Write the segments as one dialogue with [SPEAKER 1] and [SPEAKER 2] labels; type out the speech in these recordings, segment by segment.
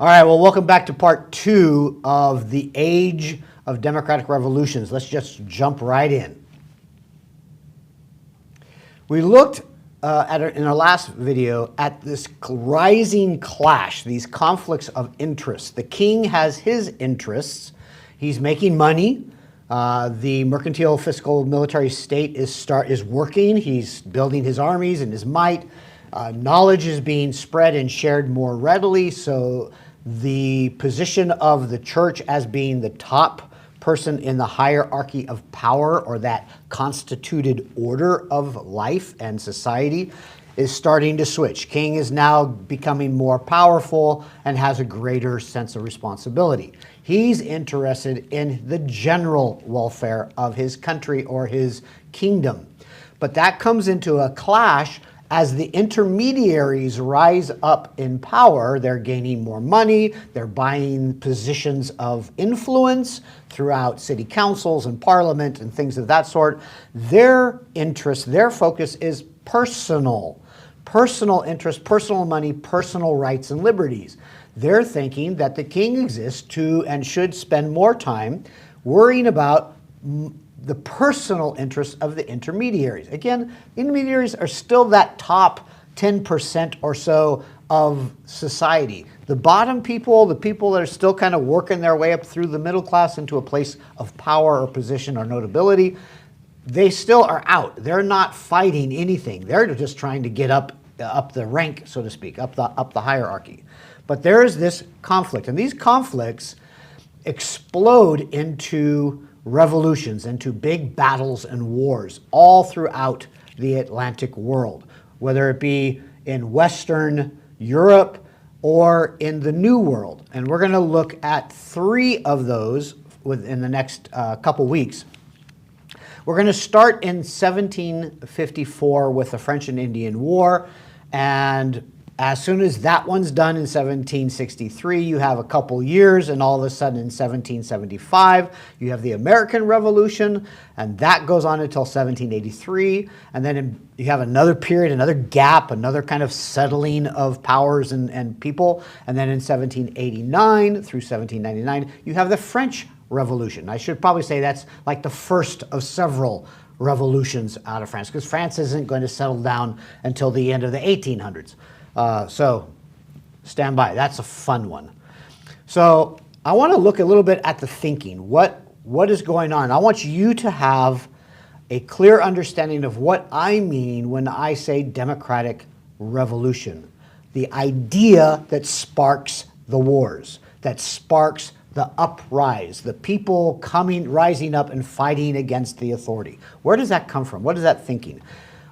[SPEAKER 1] All right, well, welcome back to part 2 of the age of democratic revolutions. Let's just jump right in. We looked in our last video at this rising clash, these conflicts of interest. The king has his interests. He's making money. The mercantile, fiscal, military state is working. He's building his armies and his might. Knowledge is being spread and shared more readily, so the position of the church as being the top person in the hierarchy of power, or that constituted order of life and society, is starting to switch. King is now becoming more powerful and has a greater sense of responsibility. He's interested in the general welfare of his country or his kingdom. But that comes into a clash as the intermediaries rise up in power. They're gaining more money, they're buying positions of influence throughout city councils and parliament and things of that sort. Their interest, their focus is personal interest, personal money, personal rights and liberties. They're thinking that the king exists to and should spend more time worrying about the personal interests of the intermediaries. Again, the intermediaries are still that top 10% or so of society. The bottom people, the people that are still kind of working their way up through the middle class into a place of power or position or notability, they still are out. They're not fighting anything. They're just trying to get up the rank, so to speak, up the hierarchy. But there is this conflict, and these conflicts explode into revolutions, into big battles and wars all throughout the Atlantic world, whether it be in Western Europe or in the New World. And we're going to look at 3 of those within the next couple weeks. We're going to start in 1754 with the French and Indian War, and as soon as that one's done in 1763, you have a couple years, and all of a sudden in 1775, you have the American Revolution, and that goes on until 1783. And then you have another period, another gap, another kind of settling of powers and people. And then in 1789 through 1799, you have the French Revolution. I should probably say that's like the first of several revolutions out of France, because France isn't going to settle down until the end of the 1800s. So stand by. That's a fun one. So I want to look a little bit at the thinking. What is going on? I want you to have a clear understanding of what I mean when I say democratic revolution. The idea that sparks the wars, that sparks the uprise, the people rising up and fighting against the authority. Where does that come from? What is that thinking?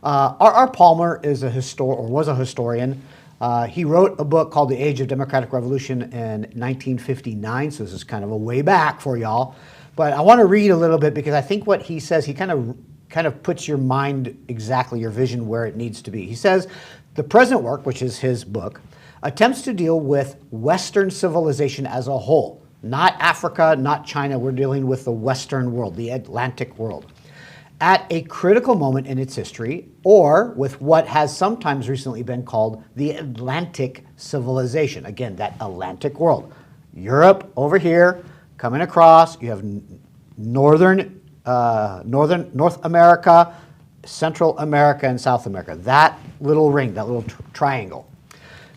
[SPEAKER 1] R.R. Palmer is was a historian. He wrote a book called The Age of Democratic Revolution in 1959, so this is kind of a way back for y'all. But I want to read a little bit because I think what he says, he kind of puts your mind exactly, your vision where it needs to be. He says, the present work, which is his book, attempts to deal with Western civilization as a whole. Not Africa, not China. We're dealing with the Western world, the Atlantic world, at a critical moment in its history, or with what has sometimes recently been called the Atlantic civilization. Again, that Atlantic world. Europe over here, coming across, you have North America, Central America, and South America. That little ring, that little triangle.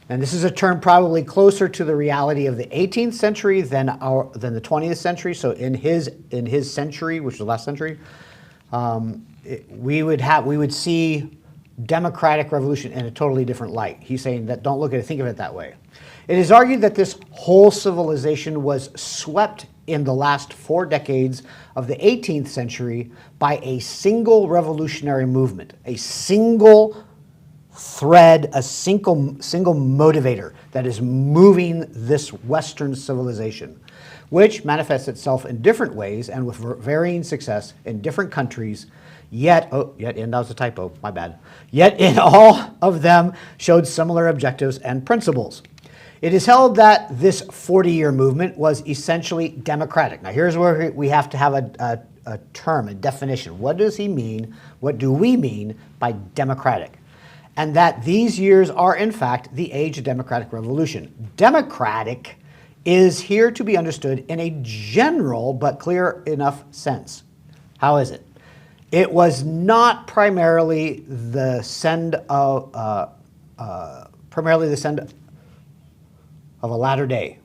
[SPEAKER 1] And this is a term probably closer to the reality of the 18th century than the 20th century. So in his century, which was the last century, we would see democratic revolution in a totally different light. He's saying that don't look at it, think of it that way. It is argued that this whole civilization was swept in the last 4 decades of the 18th century by a single revolutionary movement, a single thread, a single motivator that is moving this Western civilization, which manifests itself in different ways and with varying success in different countries, yet in, that was a typo, my bad, yet in all of them showed similar objectives and principles. It is held that this 40-year movement was essentially democratic. Now here's where we have to have a term, a definition. What does he mean? What do we mean by democratic? And that these years are in fact the age of democratic revolution. Democratic is here to be understood in a general but clear enough sense. How is it? It was not primarily the send of a latter day.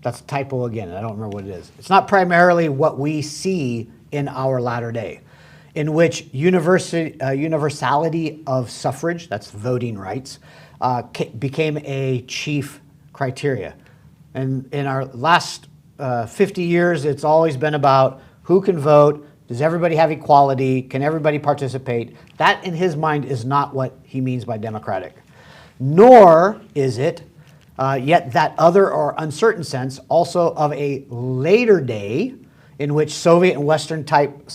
[SPEAKER 1] That's a typo again. I don't remember what it is. It's not primarily what we see in our latter day, in which universality of suffrage, that's voting rights, became a chief criteria. And in our last 50 years, it's always been about who can vote, does everybody have equality, can everybody participate? That, in his mind, is not what he means by democratic. Nor is it, yet that other or uncertain sense also of a later day in which Soviet and Western type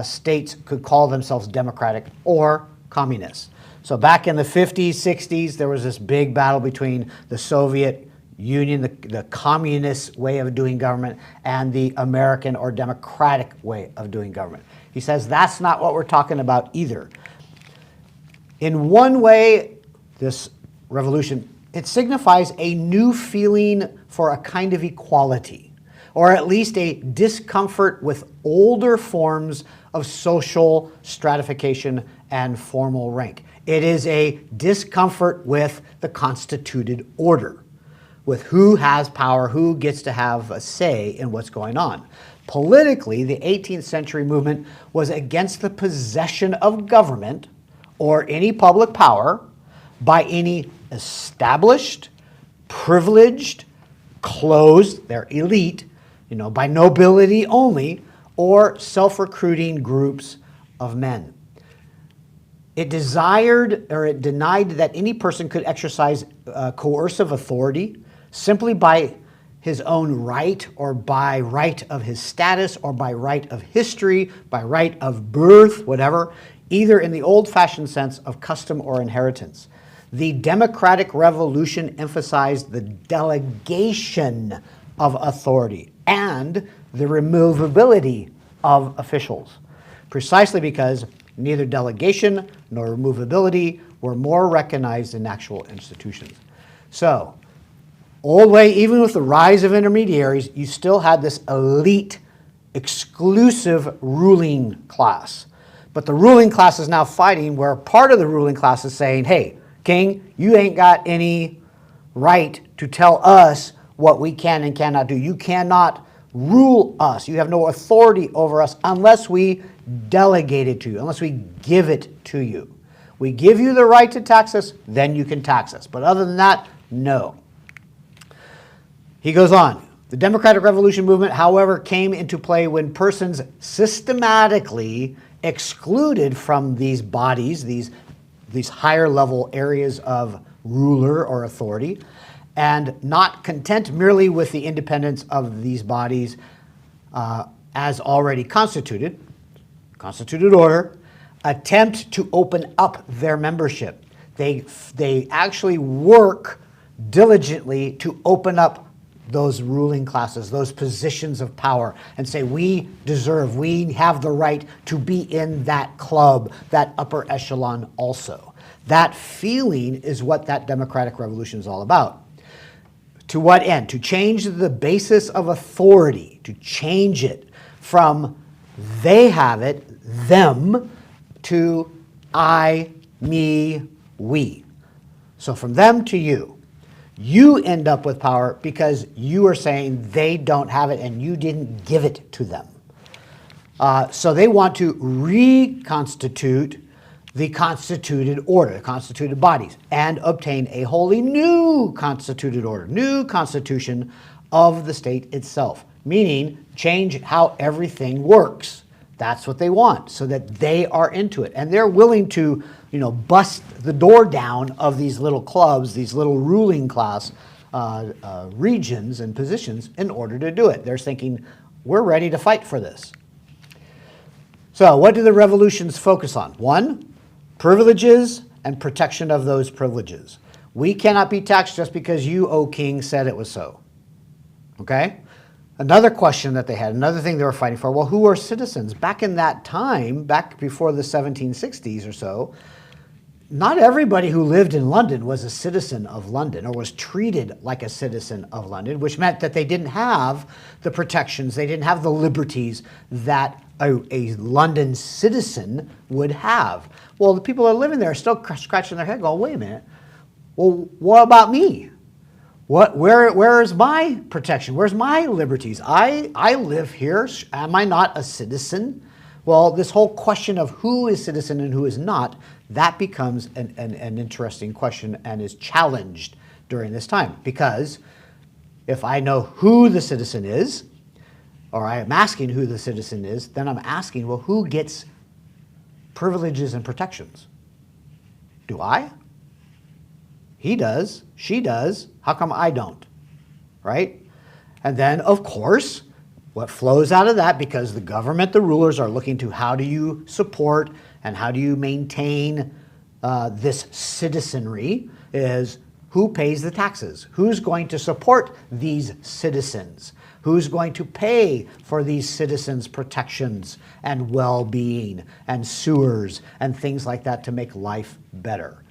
[SPEAKER 1] states could call themselves democratic or communist. So back in the 50s, 60s, there was this big battle between the Soviet Union, the communist way of doing government, and the American or democratic way of doing government. He says that's not what we're talking about either. In one way, this revolution, it signifies a new feeling for a kind of equality, or at least a discomfort with older forms of social stratification and formal rank. It is a discomfort with the constituted order, with who has power, who gets to have a say in what's going on. Politically, the 18th century movement was against the possession of government or any public power by any established, privileged, closed, they're elite, by nobility only, or self-recruiting groups of men. It denied that any person could exercise coercive authority simply by his own right, or by right of his status, or by right of history, by right of birth, whatever, either in the old-fashioned sense of custom or inheritance. The democratic revolution emphasized the delegation of authority and the removability of officials, precisely because neither delegation nor removability were more recognized in actual institutions. So, old way, even with the rise of intermediaries, you still had this elite, exclusive ruling class. But the ruling class is now fighting where part of the ruling class is saying, hey, king, you ain't got any right to tell us what we can and cannot do. You cannot rule us. You have no authority over us unless we delegate it to you, unless we give it to you. We give you the right to tax us, then you can tax us. But other than that, no. He goes on. The democratic revolution movement, however, came into play when persons systematically excluded from these bodies, these higher level areas of ruler or authority, and not content merely with the independence of these bodies as already constituted order, attempt to open up their membership. They actually work diligently to open up those ruling classes, those positions of power, and say, we have the right to be in that club, that upper echelon also. That feeling is what that democratic revolution is all about. To what end? To change the basis of authority, to change it from they have it, them, to I, me, we. So from them to you. You end up with power because you are saying they don't have it and you didn't give it to them. So they want to reconstitute the constituted order, the constituted bodies, and obtain a wholly new constituted order, new constitution of the state itself, meaning change how everything works. That's what they want, so that they are into it. And they're willing to, bust the door down of these little clubs, these little ruling class regions and positions in order to do it. They're thinking, we're ready to fight for this. So what do the revolutions focus on? One, privileges and protection of those privileges. We cannot be taxed just because you, O king, said it was so. Okay? Another question that they had, another thing they were fighting for, well, who are citizens? Back in that time, back before the 1760s or so, not everybody who lived in London was a citizen of London or was treated like a citizen of London, which meant that they didn't have the protections, they didn't have the liberties that a London citizen would have. Well, the people that are living there are still scratching their head going, wait a minute, well, what about me? Where is my protection? Where's my liberties? I live here. Am I not a citizen? Well, this whole question of who is citizen and who is not, that becomes an interesting question and is challenged during this time. Because if I know who the citizen is, or I am asking who the citizen is, then I'm asking, well, who gets privileges and protections? Do I? He does, she does, how come I don't, right? And then, of course, what flows out of that, because the government, the rulers are looking to how do you support and how do you maintain this citizenry, is who pays the taxes? Who's going to support these citizens? Who's going to pay for these citizens' protections and well-being and sewers and things like that to make life better?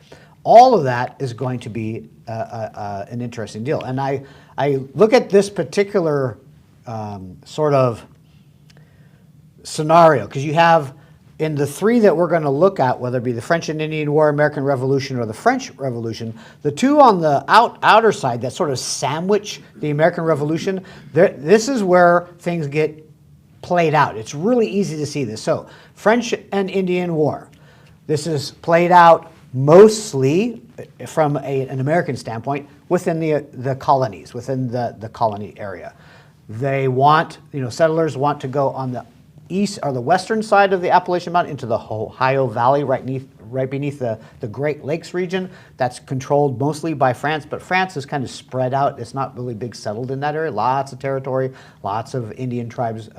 [SPEAKER 1] All of that is going to be an interesting deal. And I look at this particular sort of scenario, because you have in the three that we're going to look at, whether it be the French and Indian War, American Revolution, or the French Revolution, the two on the outer side that sort of sandwich the American Revolution, this is where things get played out. It's really easy to see this. So, French and Indian War. This is played out mostly from an American standpoint within the colonies, within the colony area. They want, settlers want to go on the east or the western side of the Appalachian Mountain into the Ohio Valley, right beneath the Great Lakes region. That's controlled mostly by France, but France is kind of spread out. It's not really big settled in that area. Lots of territory, lots of Indian tribes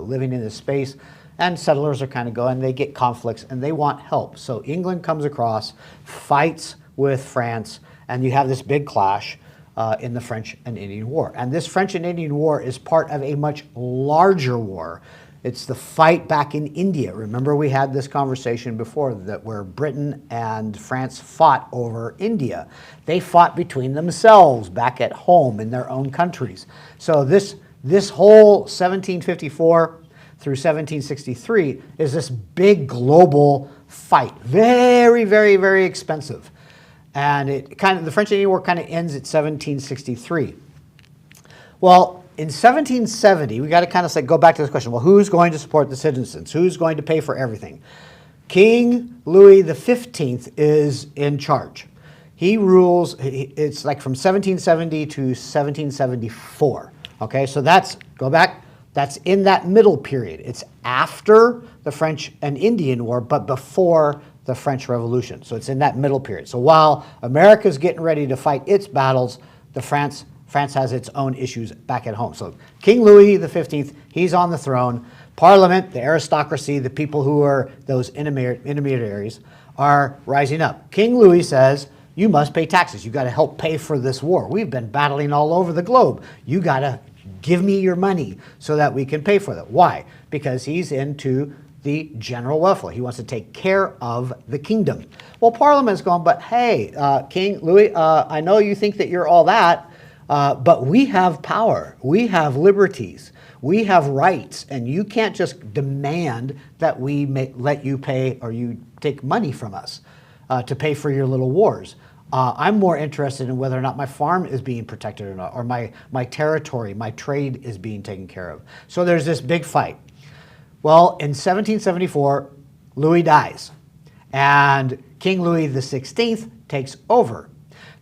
[SPEAKER 1] living in this space. And settlers are kind of going, they get conflicts and they want help. So England comes across, fights with France, and you have this big clash in the French and Indian War. And this French and Indian War is part of a much larger war. It's the fight back in India. Remember, we had this conversation before where Britain and France fought over India. They fought between themselves back at home in their own countries. So this whole 1754 through 1763 is this big global fight. Very, very, very expensive. And the French and Indian War kind of ends at 1763. Well, in 1770, we got to kind of go back to this question. Well, who's going to support the citizens? Who's going to pay for everything? King Louis XV is in charge. He rules, it's like from 1770 to 1774. Okay, so go back. That's in that middle period. It's after the French and Indian War, but before the French Revolution. So it's in that middle period. So while America's getting ready to fight its battles, France has its own issues back at home. So King Louis XV, he's on the throne. Parliament, the aristocracy, the people who are those intermediaries are rising up. King Louis says, you must pay taxes. You got to help pay for this war. We've been battling all over the globe. You got to give me your money so that we can pay for that. Why? Because he's into the general welfare. He wants to take care of the kingdom. Well, Parliament's going, but hey, King Louis, I know you think that you're all that, but we have power. We have liberties. We have rights, and you can't just demand that we let you pay or you take money from us to pay for your little wars. I'm more interested in whether or not my farm is being protected or not, or my territory, my trade is being taken care of. So there's this big fight. Well, in 1774, Louis dies, and King Louis XVI takes over.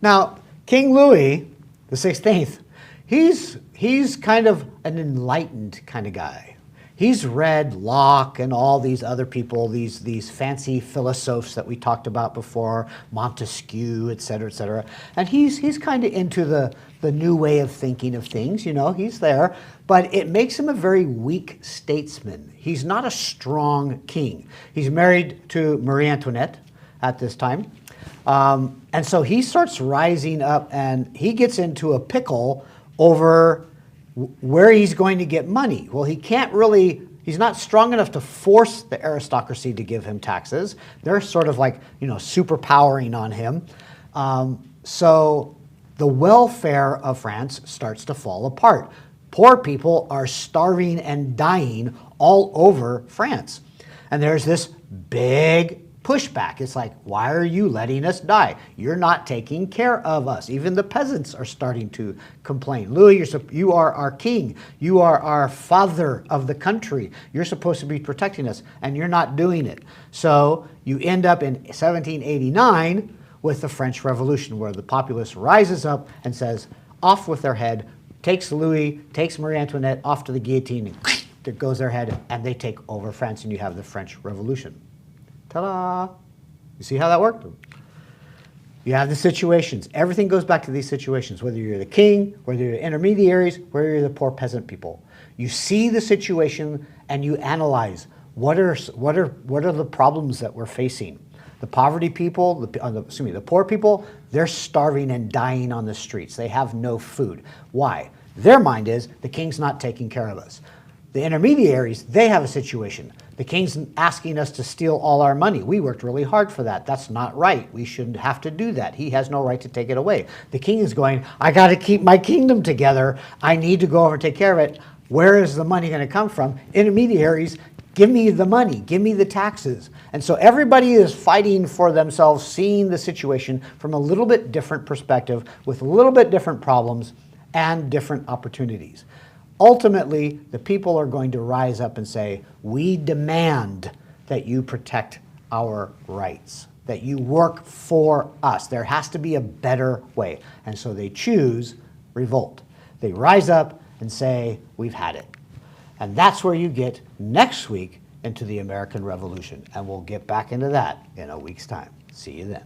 [SPEAKER 1] Now, King Louis XVI, he's kind of an enlightened kind of guy. He's read Locke and all these other people, these fancy philosophers that we talked about before, Montesquieu, et cetera, and he's kind of into the new way of thinking of things. He's there, but it makes him a very weak statesman. He's not a strong king. He's married to Marie Antoinette at this time, and so he starts rising up, and he gets into a pickle over where he's going to get money. Well, he can't really He's not strong enough to force the aristocracy to give him taxes. They're sort of like, superpowering on him. So the welfare of France starts to fall apart. Poor people are starving and dying all over France. And there's this big pushback. It's like, why are you letting us die? You're not taking care of us. Even the peasants are starting to complain. Louis, you are our king. You are our father of the country. You're supposed to be protecting us, and you're not doing it. So you end up in 1789 with the French Revolution, where the populace rises up and says, off with their head, takes Louis, takes Marie Antoinette off to the guillotine, and there goes their head, and they take over France, and you have the French Revolution. Ta-da! You see how that worked? You have the situations. Everything goes back to these situations, whether you're the king, whether you're the intermediaries, whether you're the poor peasant people. You see the situation and you analyze what are the problems that we're facing. The poverty people, the poor people, they're starving and dying on the streets. They have no food. Why? Their mind is, the king's not taking care of us. The intermediaries, they have a situation. The king's asking us to steal all our money. We worked really hard for that. That's not right. We shouldn't have to do that. He has no right to take it away. The king is going, I got to keep my kingdom together. I need to go over and take care of it. Where is the money going to come from? Intermediaries, give me the money. Give me the taxes. And so everybody is fighting for themselves, seeing the situation from a little bit different perspective, with a little bit different problems and different opportunities. Ultimately, the people are going to rise up and say, we demand that you protect our rights, that you work for us. There has to be a better way. And so they choose revolt. They rise up and say, we've had it. And that's where you get next week into the American Revolution. And we'll get back into that in a week's time. See you then.